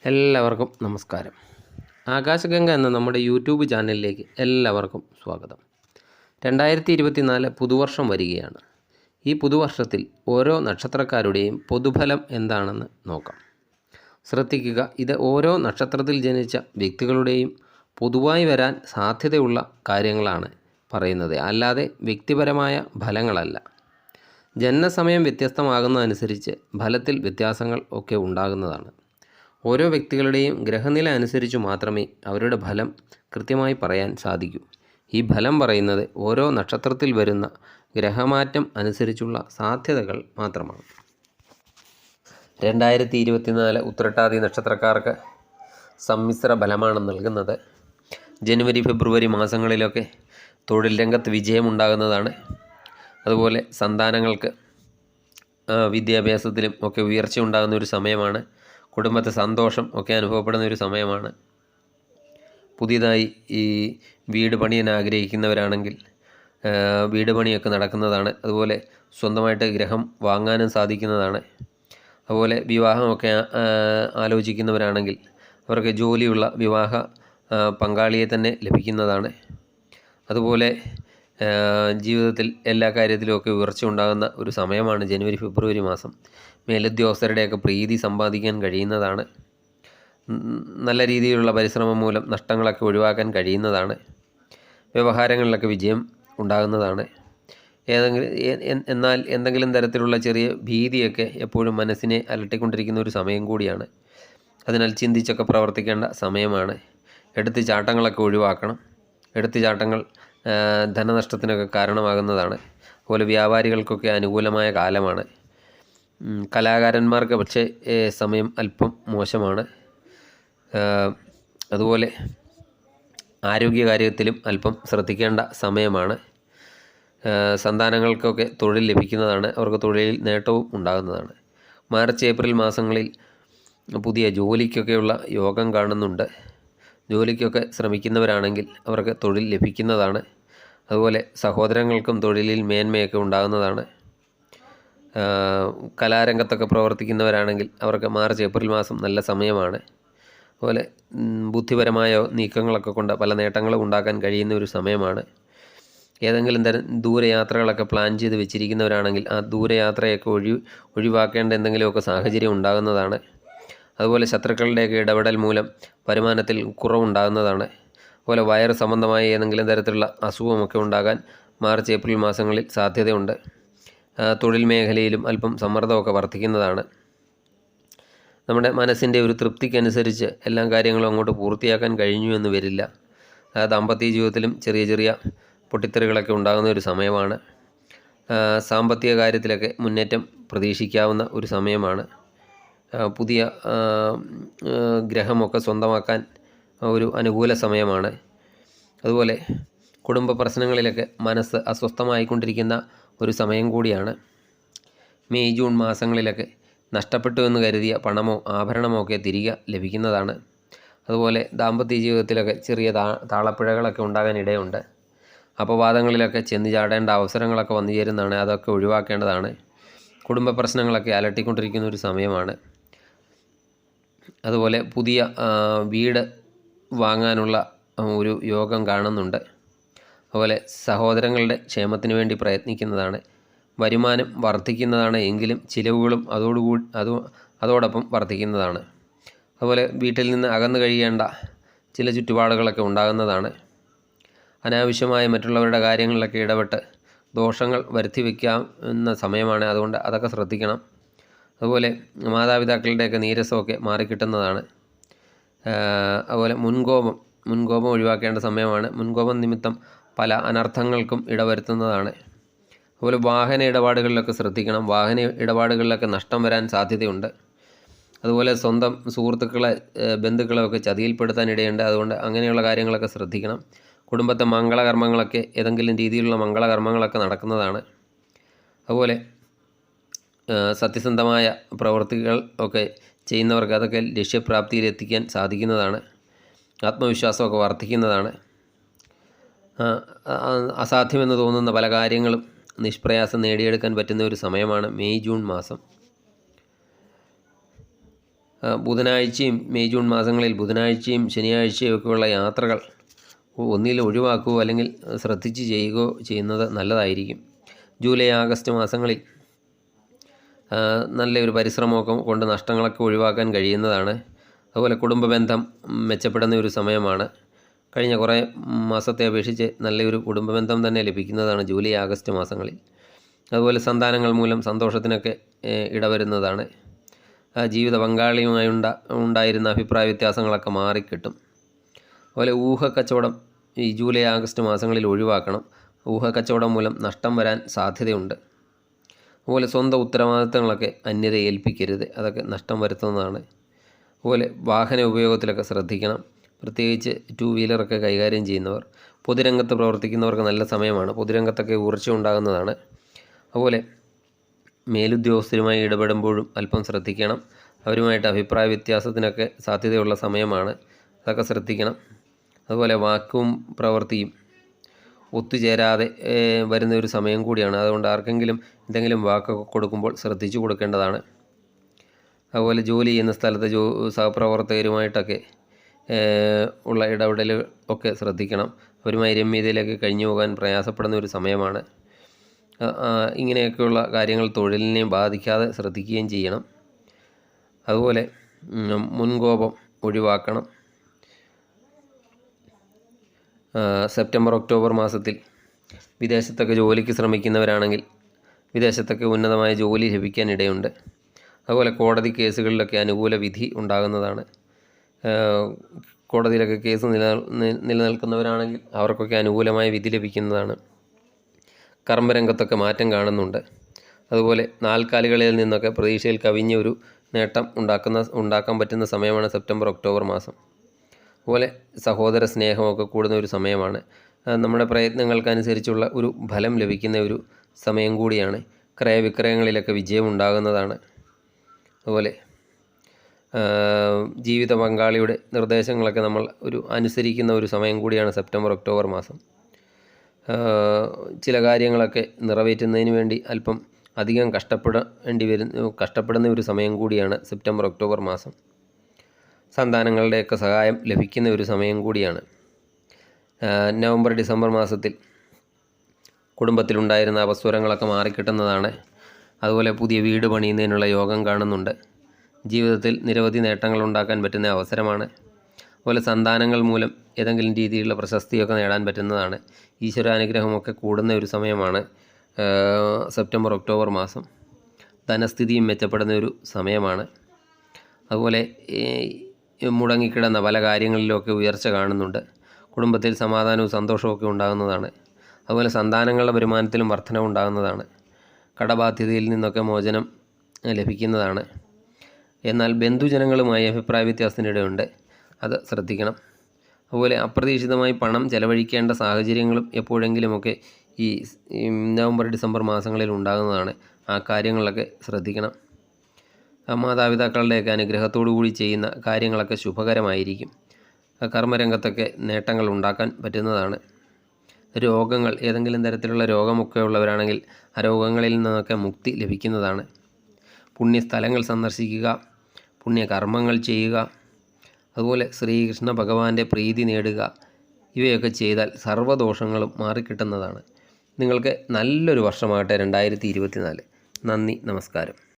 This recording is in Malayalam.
എല്ലാവർക്കും നമസ്കാരം. ആകാശഗംഗ എന്ന നമ്മുടെ യൂട്യൂബ് ചാനലിലേക്ക് എല്ലാവർക്കും സ്വാഗതം. 2024 പുതുവർഷം വരികയാണ്. ഈ പുതുവർഷത്തിൽ ഓരോ നക്ഷത്രക്കാരുടെയും പൊതുഫലം എന്താണെന്ന് നോക്കാം. ശ്രദ്ധിക്കുക, ഇത് ഓരോ നക്ഷത്രത്തിൽ ജനിച്ച വ്യക്തികളുടെയും പൊതുവായി വരാൻ സാധ്യതയുള്ള കാര്യങ്ങളാണ് പറയുന്നത്, അല്ലാതെ വ്യക്തിപരമായ ഫലങ്ങളല്ല. ജനനസമയം വ്യത്യസ്തമാകുന്നതനുസരിച്ച് ഫലത്തിൽ വ്യത്യാസങ്ങൾ ഒക്കെ ഉണ്ടാകുന്നതാണ്. ഓരോ വ്യക്തികളുടെയും ഗ്രഹനില അനുസരിച്ച് മാത്രമേ അവരുടെ ഫലം കൃത്യമായി പറയാൻ സാധിക്കൂ. ഈ ഫലം പറയുന്നത് ഓരോ നക്ഷത്രത്തിൽ വരുന്ന ഗ്രഹമാറ്റം അനുസരിച്ചുള്ള സാധ്യതകൾ മാത്രമാണ്. 2024 ഉത്രട്ടാതി നക്ഷത്രക്കാർക്ക് സമ്മിശ്ര ഫലമാണ് നൽകുന്നത്. ജനുവരി ഫെബ്രുവരി മാസങ്ങളിലൊക്കെ തൊഴിൽ രംഗത്ത് വിജയമുണ്ടാകുന്നതാണ്. അതുപോലെ സന്താനങ്ങൾക്ക് വിദ്യാഭ്യാസത്തിലും ഒക്കെ ഉയർച്ച ഉണ്ടാകുന്ന ഒരു സമയമാണ്. കുടുംബത്തെ സന്തോഷം ഒക്കെ അനുഭവപ്പെടുന്ന ഒരു സമയമാണ്. പുതിയതായി ഈ വീട് പണിയാൻ ആഗ്രഹിക്കുന്നവരാണെങ്കിൽ വീട് പണിയൊക്കെ നടക്കുന്നതാണ്. അതുപോലെ സ്വന്തമായിട്ട് ഗ്രഹം വാങ്ങാനും സാധിക്കുന്നതാണ്. അതുപോലെ വിവാഹമൊക്കെ ആലോചിക്കുന്നവരാണെങ്കിൽ അവർക്ക് ജോലിയുള്ള വിവാഹ പങ്കാളിയെ തന്നെ ലഭിക്കുന്നതാണ്. അതുപോലെ ജീവിതത്തിൽ എല്ലാ കാര്യത്തിലുമൊക്കെ ഉയർച്ച ഉണ്ടാകുന്ന ഒരു സമയമാണ് ജനുവരി ഫെബ്രുവരി മാസം. മേലുദ്യോഗസ്ഥരുടെയൊക്കെ പ്രീതി സമ്പാദിക്കാൻ കഴിയുന്നതാണ്. നല്ല രീതിയിലുള്ള പരിശ്രമം മൂലം നഷ്ടങ്ങളൊക്കെ ഒഴിവാക്കാൻ കഴിയുന്നതാണ്. വ്യവഹാരങ്ങളിലൊക്കെ വിജയം ഉണ്ടാകുന്നതാണ്. എന്നാൽ എന്തെങ്കിലും തരത്തിലുള്ള ചെറിയ ഭീതിയൊക്കെ എപ്പോഴും മനസ്സിനെ അലട്ടിക്കൊണ്ടിരിക്കുന്ന ഒരു സമയം കൂടിയാണ്. അതിനാൽ ചിന്തിച്ചൊക്കെ പ്രവർത്തിക്കേണ്ട സമയമാണ്. എടുത്തുചാട്ടങ്ങളൊക്കെ ഒഴിവാക്കണം. എടുത്തുചാട്ടങ്ങൾ ധനനഷ്ടത്തിനൊക്കെ കാരണമാകുന്നതാണ്. അതുപോലെ വ്യാപാരികൾക്കൊക്കെ അനുകൂലമായ കാലമാണ്. കലാകാരന്മാർക്ക് പക്ഷേ സമയം അല്പം മോശമാണ്. അതുപോലെ ആരോഗ്യകാര്യത്തിലും അല്പം ശ്രദ്ധിക്കേണ്ട സമയമാണ്. സന്താനങ്ങൾക്കൊക്കെ തൊഴിൽ ലഭിക്കുന്നതാണ്. അവർക്ക് തൊഴിലിൽ നേട്ടവും ഉണ്ടാകുന്നതാണ്. മാർച്ച് ഏപ്രിൽ മാസങ്ങളിൽ പുതിയ ജോലിക്കൊക്കെയുള്ള യോഗം കാണുന്നുണ്ട്. ജോലിക്കൊക്കെ ശ്രമിക്കുന്നവരാണെങ്കിൽ അവർക്ക് തൊഴിൽ ലഭിക്കുന്നതാണ്. അതുപോലെ സഹോദരങ്ങൾക്കും തൊഴിലിൽ മേന്മയൊക്കെ ഉണ്ടാകുന്നതാണ്. കലാരംഗത്തൊക്കെ പ്രവർത്തിക്കുന്നവരാണെങ്കിൽ അവർക്ക് മാർച്ച് ഏപ്രിൽ മാസം നല്ല സമയമാണ്. അതുപോലെ ബുദ്ധിപരമായ നീക്കങ്ങളൊക്കെ കൊണ്ട് പല നേട്ടങ്ങളും ഉണ്ടാക്കാൻ കഴിയുന്ന ഒരു സമയമാണ്. ഏതെങ്കിലും തരം ദൂരയാത്രകളൊക്കെ പ്ലാൻ ചെയ്ത് വെച്ചിരിക്കുന്നവരാണെങ്കിൽ ആ ദൂരയാത്രയൊക്കെ ഒഴിവാക്കേണ്ട എന്തെങ്കിലുമൊക്കെ സാഹചര്യം ഉണ്ടാകുന്നതാണ്. അതുപോലെ ശത്രുക്കളുടെയൊക്കെ ഇടപെടൽ മൂലം വരുമാനത്തിൽ കുറവുണ്ടാകുന്നതാണ്. അതുപോലെ വയറ് സംബന്ധമായ ഏതെങ്കിലും തരത്തിലുള്ള അസുഖമൊക്കെ ഉണ്ടാകാൻ മാർച്ച് ഏപ്രിൽ മാസങ്ങളിൽ സാധ്യതയുണ്ട്. തൊഴിൽ മേഖലയിലും അല്പം സമ്മർദ്ദമൊക്കെ വർദ്ധിക്കുന്നതാണ്. നമ്മുടെ മനസ്സിൻ്റെ ഒരു തൃപ്തിക്കനുസരിച്ച് എല്ലാ കാര്യങ്ങളും അങ്ങോട്ട് പൂർത്തിയാക്കാൻ കഴിഞ്ഞു എന്ന് വരില്ല. ദാമ്പത്യ ജീവിതത്തിലും ചെറിയ ചെറിയ പൊട്ടിത്തെറികളൊക്കെ ഉണ്ടാകുന്ന ഒരു സമയമാണ്. സാമ്പത്തിക കാര്യത്തിലൊക്കെ മുന്നേറ്റം പ്രതീക്ഷിക്കാവുന്ന ഒരു സമയമാണ്. പുതിയ ഗ്രഹമൊക്കെ സ്വന്തമാക്കാൻ ഒരു അനുകൂല സമയമാണ്. അതുപോലെ കുടുംബ പ്രശ്നങ്ങളിലൊക്കെ മനസ്സ് അസ്വസ്ഥമായിക്കൊണ്ടിരിക്കുന്ന ഒരു സമയം കൂടിയാണ്. മെയ് ജൂൺ മാസങ്ങളിലൊക്കെ നഷ്ടപ്പെട്ടു എന്ന് കരുതിയ പണമോ ആഭരണമോ ഒക്കെ തിരികെ ലഭിക്കുന്നതാണ്. അതുപോലെ ദാമ്പത്യ ജീവിതത്തിലൊക്കെ ചെറിയ താളപ്പിഴകളൊക്കെ ഉണ്ടാകാൻ ഇടയുണ്ട്. അപവാദങ്ങളിലൊക്കെ ചെന്ന് ചാടേണ്ട അവസരങ്ങളൊക്കെ വന്നു ചേരുന്നതാണ്. അതൊക്കെ ഒഴിവാക്കേണ്ടതാണ്. കുടുംബ പ്രശ്നങ്ങളൊക്കെ അലട്ടിക്കൊണ്ടിരിക്കുന്ന ഒരു സമയമാണ്. അതുപോലെ പുതിയ വീട് വാങ്ങാനുള്ള ഒരു യോഗം കാണുന്നുണ്ട്. അതുപോലെ സഹോദരങ്ങളുടെ ക്ഷേമത്തിന് വേണ്ടി പ്രയത്നിക്കുന്നതാണ്. വരുമാനം വർദ്ധിക്കുന്നതാണ് എങ്കിലും ചിലവുകളും അതോടൊപ്പം വർദ്ധിക്കുന്നതാണ്. അതുപോലെ വീട്ടിൽ നിന്ന് അകന്നു കഴിയേണ്ട ചില ചുറ്റുപാടുകളൊക്കെ ഉണ്ടാകുന്നതാണ്. അനാവശ്യമായ മറ്റുള്ളവരുടെ കാര്യങ്ങളിലൊക്കെ ഇടപെട്ട് ദോഷങ്ങൾ വരുത്തി വയ്ക്കാവുന്ന സമയമാണ്. അതുകൊണ്ട് അതൊക്കെ ശ്രദ്ധിക്കണം. അതുപോലെ മാതാപിതാക്കളുടെയൊക്കെ നീരസമൊക്കെ മാറിക്കിട്ടുന്നതാണ്. അതുപോലെ മുൻകോപം ഒഴിവാക്കേണ്ട സമയമാണ്. മുൻകോപം നിമിത്തം പല അനർത്ഥങ്ങൾക്കും ഇടവരുത്തുന്നതാണ്. അതുപോലെ വാഹന ഇടപാടുകളിലൊക്കെ ശ്രദ്ധിക്കണം. വാഹന ഇടപാടുകളിലൊക്കെ നഷ്ടം വരാൻ സാധ്യതയുണ്ട്. അതുപോലെ സ്വന്തം സുഹൃത്തുക്കളെ ബന്ധുക്കളെയൊക്കെ ചതിയിൽപ്പെടുത്താൻ ഇടയുണ്ട്. അതുകൊണ്ട് അങ്ങനെയുള്ള കാര്യങ്ങളൊക്കെ ശ്രദ്ധിക്കണം. കുടുംബത്തെ മംഗളകർമ്മങ്ങളൊക്കെ ഏതെങ്കിലും രീതിയിലുള്ള മംഗളകർമ്മങ്ങളൊക്കെ നടക്കുന്നതാണ്. അതുപോലെ സത്യസന്ധമായ പ്രവൃത്തികൾ ഒക്കെ ചെയ്യുന്നവർക്ക് അതൊക്കെ ലക്ഷ്യപ്രാപ്തിയിലെത്തിക്കാൻ സാധിക്കുന്നതാണ്. ആത്മവിശ്വാസമൊക്കെ വർദ്ധിക്കുന്നതാണ്. അസാധ്യമെന്ന് തോന്നുന്ന പല കാര്യങ്ങളും നിഷ്പ്രയാസം നേടിയെടുക്കാൻ പറ്റുന്ന ഒരു സമയമാണ് മെയ് ജൂൺ മാസം. ബുധനാഴ്ചയും മെയ് ജൂൺ മാസങ്ങളിൽ ബുധനാഴ്ചയും ശനിയാഴ്ചയും ഒക്കെയുള്ള യാത്രകൾ ഒന്നിൽ ഒഴിവാക്കുകയോ അല്ലെങ്കിൽ ശ്രദ്ധിച്ച് ചെയ്യുകയോ ചെയ്യുന്നത് നല്ലതായിരിക്കും. ജൂലൈ ആഗസ്റ്റ് മാസങ്ങളിൽ നല്ലൊരു പരിശ്രമമൊക്കെ കൊണ്ട് നഷ്ടങ്ങളൊക്കെ ഒഴിവാക്കാൻ കഴിയുന്നതാണ്. അതുപോലെ കുടുംബ ബന്ധം മെച്ചപ്പെടുന്ന ഒരു സമയമാണ്. കഴിഞ്ഞ കുറേ മാസത്തെ അപേക്ഷിച്ച് നല്ലൊരു കുടുംബ ബന്ധം തന്നെ ലഭിക്കുന്നതാണ് ജൂലൈ ആഗസ്റ്റ് മാസങ്ങളിൽ. അതുപോലെ സന്താനങ്ങൾ മൂലം സന്തോഷത്തിനൊക്കെ ഇടവരുന്നതാണ്. ജീവിത പങ്കാളിയുമായി ഉണ്ടായിരുന്ന അഭിപ്രായ വ്യത്യാസങ്ങളൊക്കെ മാറിക്കിട്ടും. അതുപോലെ ഊഹക്കച്ചവടം ഈ ജൂലൈ ആഗസ്റ്റ് മാസങ്ങളിൽ ഒഴിവാക്കണം. ഊഹക്കച്ചവടം മൂലം നഷ്ടം വരാൻ സാധ്യതയുണ്ട്. അതുപോലെ സ്വന്തം ഉത്തരവാദിത്തങ്ങളൊക്കെ അന്യരെ ഏൽപ്പിക്കരുത്, അതൊക്കെ നഷ്ടം വരുത്തുന്നതാണ്. അതുപോലെ വാഹന ഉപയോഗത്തിലൊക്കെ ശ്രദ്ധിക്കണം, പ്രത്യേകിച്ച് 2 വീലറൊക്കെ കൈകാര്യം ചെയ്യുന്നവർ. പൊതുരംഗത്ത് പ്രവർത്തിക്കുന്നവർക്ക് നല്ല സമയമാണ്, പൊതുരംഗത്തൊക്കെ ഉയർച്ച ഉണ്ടാകുന്നതാണ്. അതുപോലെ മേലുദ്യോഗസ്ഥരുമായി ഇടപെടുമ്പോഴും അല്പം ശ്രദ്ധിക്കണം, അവരുമായിട്ട് അഭിപ്രായ വ്യത്യാസത്തിനൊക്കെ സാധ്യതയുള്ള സമയമാണ്, അതൊക്കെ ശ്രദ്ധിക്കണം. അതുപോലെ വാക്കും പ്രവൃത്തിയും ഒത്തുചേരാതെ വരുന്ന ഒരു സമയം കൂടിയാണ്. അതുകൊണ്ട് ആർക്കെങ്കിലും എന്തെങ്കിലും വാക്കൊക്കെ കൊടുക്കുമ്പോൾ ശ്രദ്ധിച്ചു കൊടുക്കേണ്ടതാണ്. അതുപോലെ ജോലി ചെയ്യുന്ന സ്ഥലത്ത് സഹപ്രവർത്തകരുമായിട്ടൊക്കെ ഉള്ള ഇടപെടൽ ഒക്കെ ശ്രദ്ധിക്കണം. അവരുമായി രമ്യതയിലേക്ക് കഴിഞ്ഞു പോകാൻ പ്രയാസപ്പെടുന്ന ഒരു സമയമാണ്. ഇങ്ങനെയൊക്കെയുള്ള കാര്യങ്ങൾ തൊഴിലിനെ ബാധിക്കാതെ ശ്രദ്ധിക്കുകയും ചെയ്യണം. അതുപോലെ മുൻകോപം ഒഴിവാക്കണം. സെപ്റ്റംബർ ഒക്ടോബർ മാസത്തിൽ വിദേശത്തൊക്കെ ജോലിക്ക് ശ്രമിക്കുന്നവരാണെങ്കിൽ വിദേശത്തൊക്കെ ഉന്നതമായ ജോലി ലഭിക്കാൻ ഇടയുണ്ട്. അതുപോലെ കോടതി കേസുകളിലൊക്കെ അനുകൂല വിധി ഉണ്ടാകുന്നതാണ്. കോടതിയിലൊക്കെ കേസ് നിലനിൽക്കുന്നവരാണെങ്കിൽ അവർക്കൊക്കെ അനുകൂലമായ വിധി ലഭിക്കുന്നതാണ്. കർമ്മരംഗത്തൊക്കെ മാറ്റം കാണുന്നുണ്ട്. അതുപോലെ നാൽക്കാലികളിൽ നിന്നൊക്കെ പ്രതീക്ഷയിൽ കവിഞ്ഞ ഒരു നേട്ടം ഉണ്ടാക്കാൻ പറ്റുന്ന സമയമാണ് സെപ്റ്റംബർ ഒക്ടോബർ മാസം. അതുപോലെ സഹോദര സ്നേഹമൊക്കെ കൂടുന്ന ഒരു സമയമാണ്. നമ്മുടെ പ്രയത്നങ്ങൾക്കനുസരിച്ചുള്ള ഒരു ഫലം ലഭിക്കുന്ന ഒരു സമയം കൂടിയാണ്. ക്രയവിക്രയങ്ങളിലൊക്കെ വിജയം ഉണ്ടാകുന്നതാണ്. അതുപോലെ ജീവിത പങ്കാളിയുടെ നിർദ്ദേശങ്ങളൊക്കെ നമ്മൾ അനുസരിക്കുന്ന ഒരു സമയം കൂടിയാണ് സെപ്റ്റംബർ ഒക്ടോബർ മാസം. ചില കാര്യങ്ങളൊക്കെ നിറവേറ്റുന്നതിന് വേണ്ടി അല്പം അധികം കഷ്ടപ്പെടുന്ന ഒരു സമയം കൂടിയാണ് സെപ്റ്റംബർ ഒക്ടോബർ മാസം. സന്താനങ്ങളുടെയൊക്കെ സഹായം ലഭിക്കുന്ന ഒരു സമയം കൂടിയാണ്. നവംബർ ഡിസംബർ മാസത്തിൽ കുടുംബത്തിലുണ്ടായിരുന്ന അപസ്വരങ്ങളൊക്കെ മാറിക്കിട്ടുന്നതാണ്. അതുപോലെ പുതിയ വീട് പണിയുന്നതിനുള്ള യോഗം കാണുന്നുണ്ട്. ജീവിതത്തിൽ നിരവധി നേട്ടങ്ങൾ ഉണ്ടാക്കാൻ പറ്റുന്ന അവസരമാണ്. അതുപോലെ സന്താനങ്ങൾ മൂലം ഏതെങ്കിലും രീതിയിലുള്ള പ്രശസ്തിയൊക്കെ നേടാൻ പറ്റുന്നതാണ്. ഈശ്വരാനുഗ്രഹമൊക്കെ കൂടുന്ന ഒരു സമയമാണ് സെപ്റ്റംബർ ഒക്ടോബർ മാസം. ധനസ്ഥിതിയും മെച്ചപ്പെടുന്ന ഒരു സമയമാണ്. അതുപോലെ മുടങ്ങിക്കിടന്ന പല കാര്യങ്ങളിലുമൊക്കെ ഉയർച്ച കാണുന്നുണ്ട്. കുടുംബത്തിൽ സമാധാനവും സന്തോഷവും ഉണ്ടാകുന്നതാണ്. അതുപോലെ സന്താനങ്ങളുടെ വരുമാനത്തിലും വർധനവുണ്ടാകുന്നതാണ്. കടബാധ്യതയിൽ നിന്നൊക്കെ മോചനം ലഭിക്കുന്നതാണ്. എന്നാൽ ബന്ധുജനങ്ങളുമായി അഭിപ്രായ വ്യത്യാസത്തിനിടയുണ്ട്, അത് ശ്രദ്ധിക്കണം. അതുപോലെ അപ്രതീക്ഷിതമായി പണം ചെലവഴിക്കേണ്ട സാഹചര്യങ്ങളും എപ്പോഴെങ്കിലുമൊക്കെ ഈ നവംബർ ഡിസംബർ മാസങ്ങളിൽ ഉണ്ടാകുന്നതാണ്. ആ കാര്യങ്ങളൊക്കെ ശ്രദ്ധിക്കണം. മാതാപിതാക്കളുടെയൊക്കെ അനുഗ്രഹത്തോടു കൂടി ചെയ്യുന്ന കാര്യങ്ങളൊക്കെ ശുഭകരമായിരിക്കും. കർമ്മരംഗത്തൊക്കെ നേട്ടങ്ങൾ ഉണ്ടാക്കാൻ പറ്റുന്നതാണ്. രോഗങ്ങൾ, ഏതെങ്കിലും തരത്തിലുള്ള രോഗമൊക്കെ ഉള്ളവരാണെങ്കിൽ ആ രോഗങ്ങളിൽ നിന്നൊക്കെ മുക്തി ലഭിക്കുന്നതാണ്. പുണ്യസ്ഥലങ്ങൾ സന്ദർശിക്കുക, പുണ്യകർമ്മങ്ങൾ ചെയ്യുക, അതുപോലെ ശ്രീകൃഷ്ണ ഭഗവാന്റെ പ്രീതി നേടുക, ഇവയൊക്കെ ചെയ്താൽ സർവ്വദോഷങ്ങളും മാറിക്കിട്ടുന്നതാണ്. നിങ്ങൾക്ക് നല്ലൊരു വർഷമാകട്ടെ 2024. നന്ദി, നമസ്കാരം.